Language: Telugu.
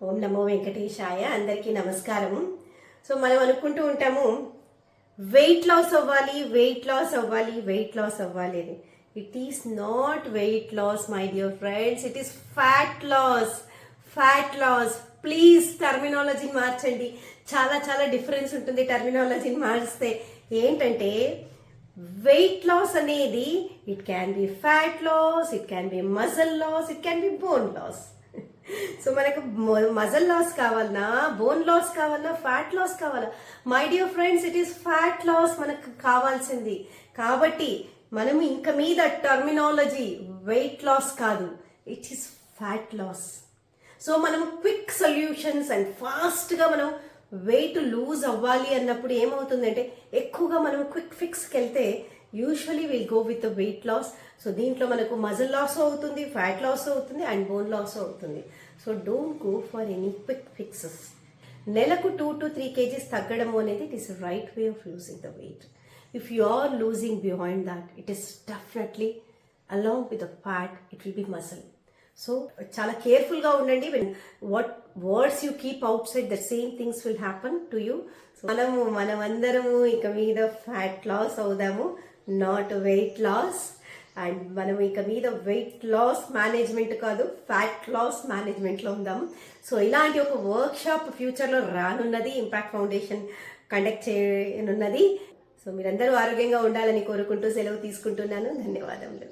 ఓం నమో వెంకటేశాయ. అందరికీ నమస్కారము. సో మనం అనుకుంటూ ఉంటాము వెయిట్ లాస్ అవ్వాలి, వెయిట్ లాస్ అవ్వాలి, వెయిట్ లాస్ అవ్వాలి అని. It is not weight loss my dear friends, it is fat loss. Fat loss. Please టర్మినాలజీని మార్చండి. చాలా చాలా డిఫరెన్స్ ఉంటుంది టర్మినాలజీని మార్చితే. ఏంటంటే వెయిట్ లాస్ అనేది it can be fat loss, it can be muscle loss, it can be bone loss. So మనకు మజిల్ లాస్ కావాలన్నా, బోన్ లాస్ కావాలన్నా, ఫ్యాట్ లాస్ కావాలా? My dear friends, it is fat loss మనకు కావాల్సింది. కాబట్టి మనం ఇంక మీద టర్మినాలజీ వెయిట్ లాస్ కాదు, it is fat loss. So మనం క్విక్ సొల్యూషన్స్ అండ్ ఫాస్ట్గా మనం వెయిట్ లూజ్ అవ్వాలి అన్నప్పుడు ఏమవుతుందంటే ఎక్కువగా మనం క్విక్ ఫిక్స్కి వెళ్తే usually will go with weight loss. So దీంట్లో మనకు మజిల్ లాస్ అవుతుంది, ఫ్యాట్ లాస్ అవుతుంది అండ్ బోన్ లాస్ అవుతుంది. So don't go for any quick fixes. నెలకు 2 to 3 kgs తగ్గడం అనేది it is right way of losing the weight. If you are losing beyond that, it is definitely along with the fat it will be muscle. So చాలా కేర్ఫుల్గా ఉండండి. What words you keep out side the same things will happen to you. So మనమందరము ఇక మీద ఫ్యాట్ లాస్ అవుదాము, నాట్ వెయిట్ లాస్. అండ్ మనం ఇక మీద వెయిట్ లాస్ మేనేజ్మెంట్ కాదు, ఫ్యాట్ లాస్ మేనేజ్మెంట్లో ఉందాం. సో ఇలాంటి ఒక వర్క్ షాప్ ఫ్యూచర్లో రానున్నది, ఇంపాక్ట్ ఫౌండేషన్ కండక్ట్ చేయనున్నది. సో మీరందరూ ఆరోగ్యంగా ఉండాలని కోరుకుంటూ సెలవు తీసుకుంటున్నాను. ధన్యవాదములు.